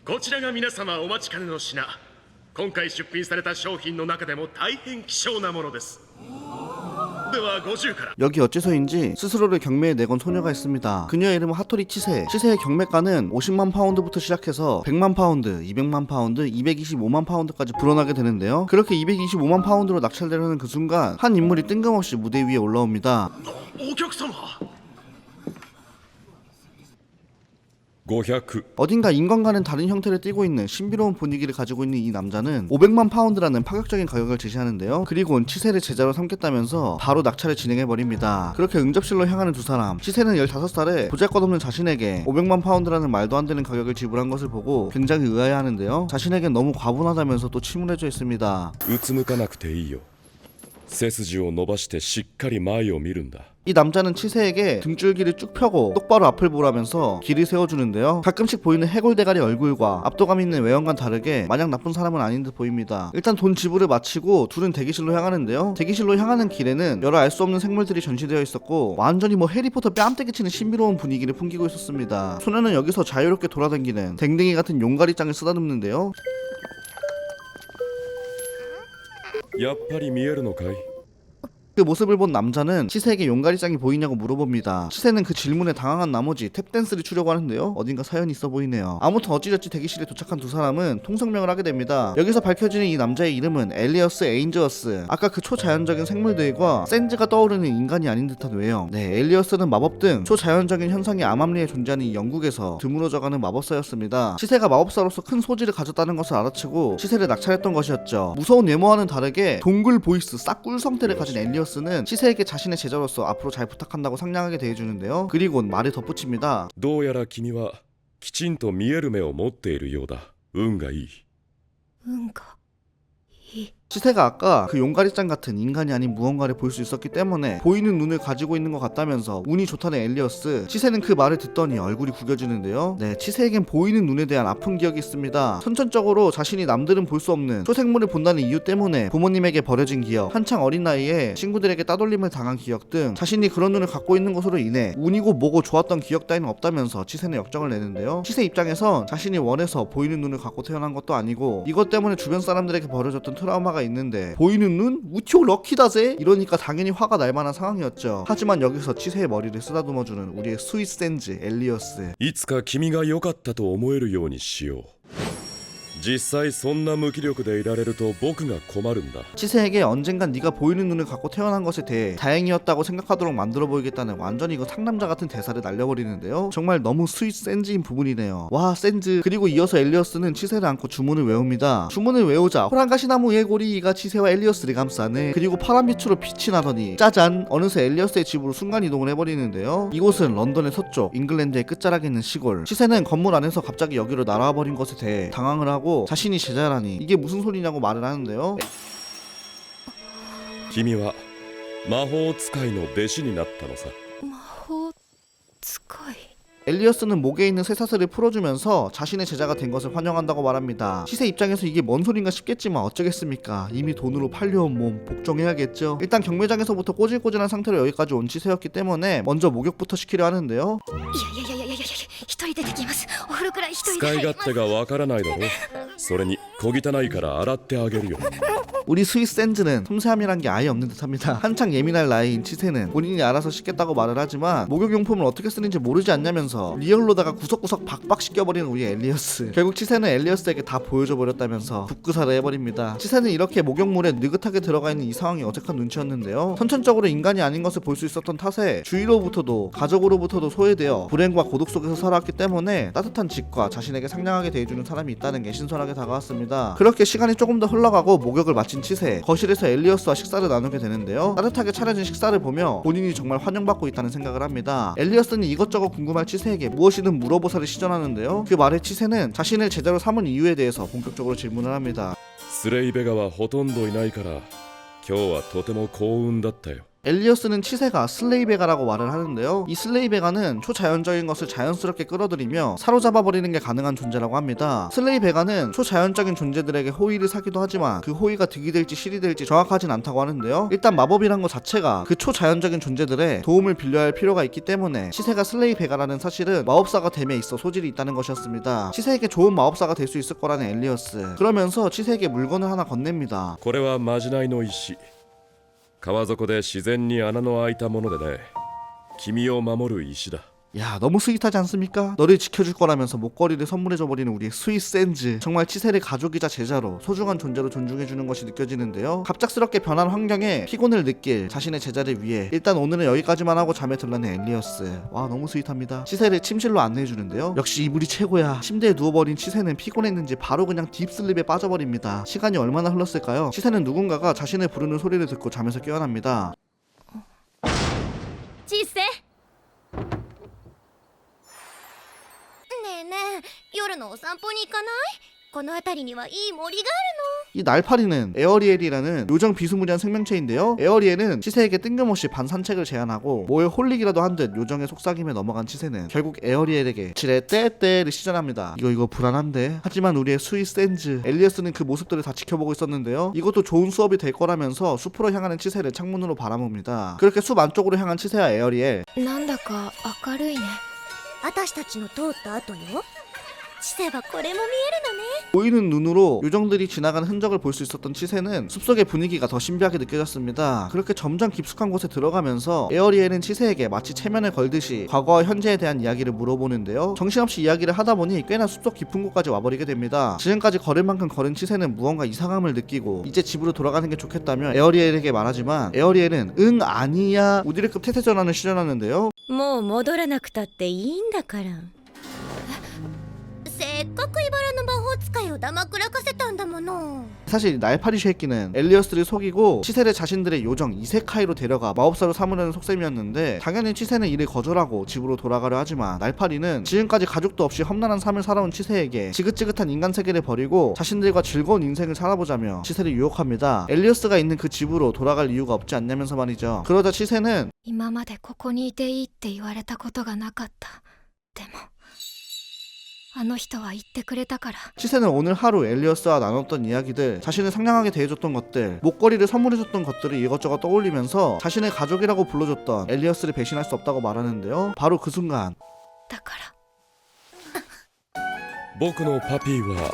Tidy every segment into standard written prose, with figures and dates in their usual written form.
こちらが皆様お待ちかねの品。今回出品された商品の中でも大変希少なものです。では50から。 여기 어째서인지 스스로를 경매에 내건 소녀가 있습니다. 그녀의 이름은 하토리 치세. 치세의 경매가는 50만 파운드부터 시작해서 100만 파운드, 200만 파운드, 225만 파운드까지 불어나게 되는데요. 그렇게 225만 파운드로 낙찰되려는 그 순간 한 인물이 뜬금없이 무대 위에 올라옵니다. お客様。 500 어딘가 인간과는 다른 형태를 띠고 있는 신비로운 분위기를 가지고 있는 이 남자는 500만 파운드라는 파격적인 가격을 제시하는데요. 그리고 치세를 제자로 삼겠다면서 바로 낙찰을 진행해버립니다. 그렇게 응접실로 향하는 두 사람. 치세는 15살에 보잘것없는 자신에게 500만 파운드라는 말도 안 되는 가격을 지불한 것을 보고 굉장히 의아해하는데요. 자신에겐 너무 과분하다면서 또 침울해져 있습니다. うつむかなくていいよ。背筋を伸ばしてしっかり前を見るんだ。 이 남자는 치세에게 등줄기를 쭉 펴고 똑바로 앞을 보라면서 길을 세워주는데요. 가끔씩 보이는 해골대가리 얼굴과 압도감 있는 외형과는 다르게 마냥 나쁜 사람은 아닌 듯 보입니다. 일단 돈 지불을 마치고 둘은 대기실로 향하는데요. 대기실로 향하는 길에는 여러 알 수 없는 생물들이 전시되어 있었고 완전히 뭐 해리포터 뺨때기 치는 신비로운 분위기를 풍기고 있었습니다. 소녀는 여기서 자유롭게 돌아다니는 댕댕이 같은 용가리장을 쓰다듬는데요. やっぱり見えるのかい。 그 모습을 본 남자는 치세에게 용가리짱이 보이냐고 물어봅니다. 치세는 그 질문에 당황한 나머지 탭댄스를 추려고 하는데요. 어딘가 사연이 있어 보이네요. 아무튼 어찌저찌 대기실에 도착한 두 사람은 통성명을 하게 됩니다. 여기서 밝혀지는 이 남자의 이름은 엘리어스 에인저스. 아까 그 초자연적인 생물들과 센즈가 떠오르는 인간이 아닌 듯한 외형. 네, 엘리어스는 마법 등 초자연적인 현상이 암암리에 존재하는 이 영국에서 드물어져가는 마법사였습니다. 치세가 마법사로서 큰 소질을 가졌다는 것을 알아채고 치세를 낙찰했던 것이었죠. 무서운 외모와는 다르게 동굴 보이스 싹 꿀성태를 가진 엘리어스는 치세에게 자신의 제자로서 앞으로 잘 부탁한다고 상냥하게 대해주는데요. 그리곤 말을 덧붙입니다. どうやら君はきちんと見える目を持っているようだ。運がいい。運がいい。 치세가 아까 그 용가리짱 같은 인간이 아닌 무언가를 볼 수 있었기 때문에 보이는 눈을 가지고 있는 것 같다면서 운이 좋다는 엘리어스. 치세는 그 말을 듣더니 얼굴이 구겨지는데요. 네, 치세에겐 보이는 눈에 대한 아픈 기억이 있습니다. 선천적으로 자신이 남들은 볼 수 없는 초생물을 본다는 이유 때문에 부모님에게 버려진 기억, 한창 어린 나이에 친구들에게 따돌림을 당한 기억 등 자신이 그런 눈을 갖고 있는 것으로 인해 운이고 뭐고 좋았던 기억 따위는 없다면서 치세는 역정을 내는데요. 치세 입장에선 자신이 원해서 보이는 눈을 갖고 태어난 것도 아니고 이것 때문에 주변 사람들에게 벌어졌던 트라우마가 있는데 보이는 눈? 우티오 럭키다제? 이러니까 당연히 화가 날 만한 상황이었죠. 하지만 여기서 치세의 머리를 쓰다듬어주는 우리의 스윗 센즈 엘리어스. いつか君が良かったと思えるようにしよう。実際そんな無気力でいられると僕が困るんだ。 치세에게 언젠간 네가 보이는 눈을 갖고 태어난 것에 대해 다행이었다고 생각하도록 만들어 보이겠다는 완전히 이거 상남자 같은 대사를 날려버리는데요. 정말 너무 스윗 센즈인 부분이네요. 와 센즈. 그리고 이어서 엘리어스는 치세를 안고 주문을 외웁니다. 주문을 외우자 호랑가시나무 예고리가 치세와 엘리어스를 감싸네. 그리고 파란빛으로 빛이 나더니 짜잔, 어느새 엘리어스의 집으로 순간이동을 해버리는데요. 이곳은 런던의 서쪽 잉글랜드의 끝자락에 있는 시골. 치세는 건물 안에서 갑자기 여기로 날아와 버린 것에 대해 당황을 하고 자신이 제자라니 이게 무슨 소리냐고 말을 하는데요. 君は魔法使いの弟子になったのさ。魔法使い。 엘리어스는 목에 있는 쇠사슬을 풀어주면서 자신의 제자가 된 것을 환영한다고 말합니다. 치세 입장에서 이게 뭔 소린가 싶겠지만 어쩌겠습니까. 이미 돈으로 팔려온 몸 복종해야겠죠. 일단 경매장에서부터 꼬질꼬질한 상태로 여기까지 온 치세였기 때문에 먼저 목욕부터 시키려 하는데요. いやいやいやいやいや、一人出てきます。お風呂から一人で使い入ります。勝手がわからないだろ。それに小汚いから洗ってあげるよ。 우리 스윗 센즈는 섬세함이란 게 아예 없는 듯합니다. 한창 예민할 나이인 치세는 본인이 알아서 씻겠다고 말을 하지만 목욕용품을 어떻게 쓰는지 모르지 않냐면서 리얼로다가 구석구석 박박 씻겨버리는 우리 엘리어스. 결국 치세는 엘리어스에게 다 보여줘 버렸다면서 북구사를 해버립니다. 치세는 이렇게 목욕물에 느긋하게 들어가 있는 이 상황이 어색한 눈치였는데요. 선천적으로 인간이 아닌 것을 볼 수 있었던 탓에 주위로부터도 가족으로부터도 소외되어 불행과 고독 속에서 살아왔기 때문에 따뜻한 집과 자신에게 상냥하게 대해주는 사람이 있다는 게 신선하게 다가왔습니다. 그렇게 시간이 조금 더 흘러가고 목욕을 마친 치세, 거실에서 엘리어스와 식사를 나누게 되는데요. 따뜻하게 차려진 식사를 보며 본인이 정말 환영받고 있다는 생각을 합니다. 엘리어스는 이것저것 궁금할 치세에게 무엇이든 물어보사를 시전하는데요. 그 말에 치세는 자신을 제자로 삼은 이유에 대해서 본격적으로 질문을 합니다. スレイベガはほとんどいないから今日はとても幸運だったよ。 엘리어스는 치세가 슬레이베가라고 말을 하는데요. 이 슬레이베가는 초자연적인 것을 자연스럽게 끌어들이며 사로잡아버리는 게 가능한 존재라고 합니다. 슬레이베가는 초자연적인 존재들에게 호의를 사기도 하지만 그 호의가 득이 될지 실이 될지 정확하진 않다고 하는데요. 일단 마법이란 것 자체가 그 초자연적인 존재들의 도움을 빌려야 할 필요가 있기 때문에 치세가 슬레이베가라는 사실은 마법사가 됨에 있어 소질이 있다는 것이었습니다. 치세에게 좋은 마법사가 될 수 있을 거라는 엘리어스. 그러면서 치세에게 물건을 하나 건넵니다. これはまじないの石川底で自然に穴の開いたものでね君を守る石だ 야, 너무 스윗하지 않습니까? 너를 지켜줄 거라면서 목걸이를 선물해줘버리는 우리의 스윗 센즈. 정말 치세를 가족이자 제자로 소중한 존재로 존중해주는 것이 느껴지는데요. 갑작스럽게 변한 환경에 피곤을 느낄 자신의 제자를 위해 일단 오늘은 여기까지만 하고 잠에 들라는 엘리어스. 와, 너무 스윗합니다. 치세를 침실로 안내해주는데요. 역시 이불이 최고야. 침대에 누워버린 치세는 피곤했는지 바로 그냥 딥슬립에 빠져버립니다. 시간이 얼마나 흘렀을까요? 치세는 누군가가 자신을 부르는 소리를 듣고 잠에서 깨어납니다. 小せねえねえ夜のお散歩に行かない？この辺りにはいい森がある 이 날파리는 에어리엘이라는 요정 비스무리한 생명체인데요. 에어리엘은 치세에게 뜬금없이 반 산책을 제안하고 뭐에 홀리기라도 한 듯 요정의 속삭임에 넘어간 치세는 결국 에어리엘에게 지레 떼떼를 시전합니다. 이거 불안한데. 하지만 우리의 스윗 센즈 엘리어스는 그 모습들을 다 지켜보고 있었는데요. 이것도 좋은 수업이 될 거라면서 숲으로 향하는 치세를 창문으로 바라봅니다. 그렇게 숲 안쪽으로 향한 치세와 에어리엘. の。なんだか明るいね。私たちの通った後よ。知せばこれも見えるのね。 보이는 눈으로 요정들이 지나가는 흔적을 볼 수 있었던 치세는 숲속의 분위기가 더 신비하게 느껴졌습니다. 그렇게 점점 깊숙한 곳에 들어가면서 에어리엘은 치세에게 마치 체면을 걸듯이 과거와 현재에 대한 이야기를 물어보는데요. 정신없이 이야기를 하다 보니 꽤나 숲속 깊은 곳까지 와버리게 됩니다. 지금까지 걸을 만큼 걸은 치세는 무언가 이상함을 느끼고 이제 집으로 돌아가는 게 좋겠다며 에어리엘에게 말하지만 에어리엘은 응 아니야 우디르급 태세전환을 시전하는데요. もう戻らなくたっていいんだから。せっかく茨の魔法使いをだまくらかせたんだもの。 사실 날파리 쉐이키는 엘리어스를 속이고 치세를 자신들의 요정 이세카이로 데려가 마법사로 삼으려는 속셈이었는데 당연히 치세는 이를 거절하고 집으로 돌아가려 하지만 날파리는 지금까지 가족도 없이 험난한 삶을 살아온 치세에게 지긋지긋한 인간 세계를 버리고 자신들과 즐거운 인생을 살아보자며 치세를 유혹합니다. 엘리어스가 있는 그 집으로 돌아갈 이유가 없지 않냐면서 말이죠. 그러자 치세는 今までここにいていいって言われたことがなかった。でもあの人は言ってくれたから。 치세는 오늘 하루 엘리어스와 나눴던 이야기들, 자신을 상냥하게 대해줬던 것들, 목걸이를 선물해줬던 것들을 이것저것 떠올리면서 자신의 가족이라고 불러줬던 엘리어스를 배신할 수 없다고 말하는데요. 바로 그 순간 だから。僕のパピーは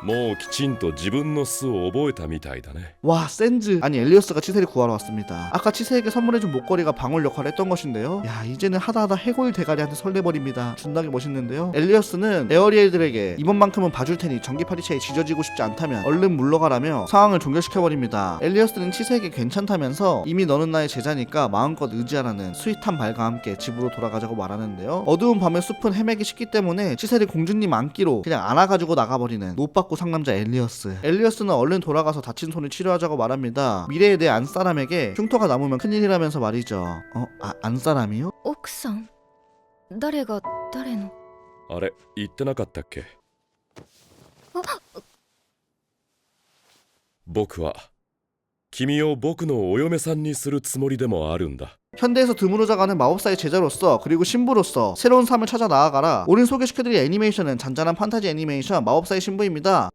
もうきちんと自分の巣を覚えたみたいだね 와 센즈. 아니 엘리어스가 치세를 구하러 왔습니다. 아까 치세에게 선물해준 목걸이가 방울 역할을 했던 것인데요. 야 이제는 하다하다 해골 대가리한테 설레버립니다. 존나게 멋있는데요. 엘리어스는 에어리엘들에게 이번만큼은 봐줄 테니 전기파리채에 지져지고 싶지 않다면 얼른 물러가라며 상황을 종결시켜버립니다. 엘리어스는 치세에게 괜찮다면서 이미 너는 나의 제자니까 마음껏 의지하라는 스윗한 말과 함께 집으로 돌아가자고 말하는데요. 어두운 밤에 숲은 헤매기 쉽기 때문에 치세를 공주님 안기로 그냥 안아가지고 나가버리는 못 받고 상남자 엘리어스. 엘리어스는 얼른 돌아가서 다친 손을 치료하자고 말합니다. 미래에 내 안사람에게 흉터가 남으면 큰일이라면서 말이죠. 안사람이요? 奥さん誰が誰の。あれ言ってなかったっけ僕は君を僕のお嫁さんにするつもりでもあるんだ 현대에서 드물어져가는 마법사의 제자로서 그리고 신부로서 새로운 삶을 찾아 나아가라. 오늘 소개시켜드릴 애니메이션은 잔잔한 판타지 애니메이션 마법사의 신부입니다.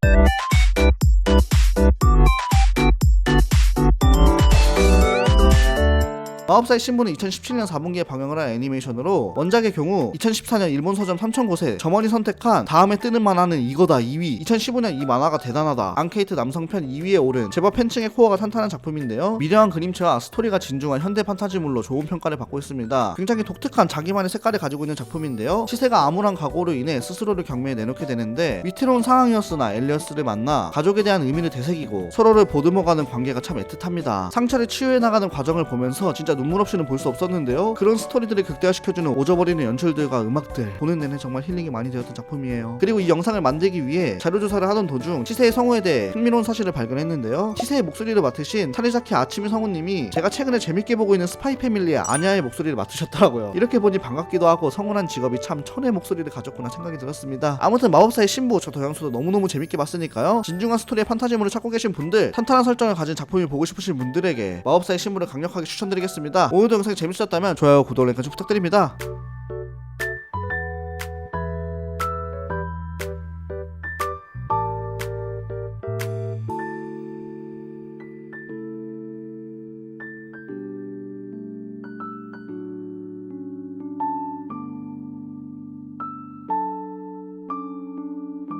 마법사의 신부는 2017년 4분기에 방영을 한 애니메이션으로 원작의 경우 2014년 일본 서점 3000곳에 점원이 선택한 다음에 뜨는 만화는 이거다 2위 2015년 이 만화가 대단하다 앙케이트 남성편 2위에 오른 제법 팬층의 코어가 탄탄한 작품인데요. 미려한 그림체와 스토리가 진중한 현대 판타지물로 좋은 평가를 받고 있습니다. 굉장히 독특한 자기만의 색깔을 가지고 있는 작품인데요. 치세가 암울한 각오로 인해 스스로를 경매에 내놓게 되는데 위태로운 상황이었으나 엘리어스를 만나 가족에 대한 의미를 되새기고 서로를 보듬어가는 관계가 참 애틋합니다. 상처를 치유해 나가는 과정을 보면서 진짜 눈물 없이는 볼 수 없었는데요. 그런 스토리들을 극대화시켜주는 오져버리는 연출들과 음악들 보는 내내 정말 힐링이 많이 되었던 작품이에요. 그리고 이 영상을 만들기 위해 자료조사를 하던 도중 치세의 성우에 대해 흥미로운 사실을 발견했는데요. 치세의 목소리를 맡으신 타리자키 아치미 성우님이 제가 최근에 재밌게 보고 있는 스파이 패밀리의 아냐의 목소리를 맡으셨더라고요. 이렇게 보니 반갑기도 하고 성우란 직업이 참 천의 목소리를 가졌구나 생각이 들었습니다. 아무튼 마법사의 신부 저 도양수도 너무너무 재밌게 봤으니까요. 진중한 스토리의 판타지물을 찾고 계신 분들, 탄탄한 설정을 가진 작품이 보고 싶으신 분들에게 마법사의 신부를 강력하게 추천드리겠습니다. 오늘도 영상이 재밌으셨다면 좋아요, 구독, 링크까지 부탁드립니다.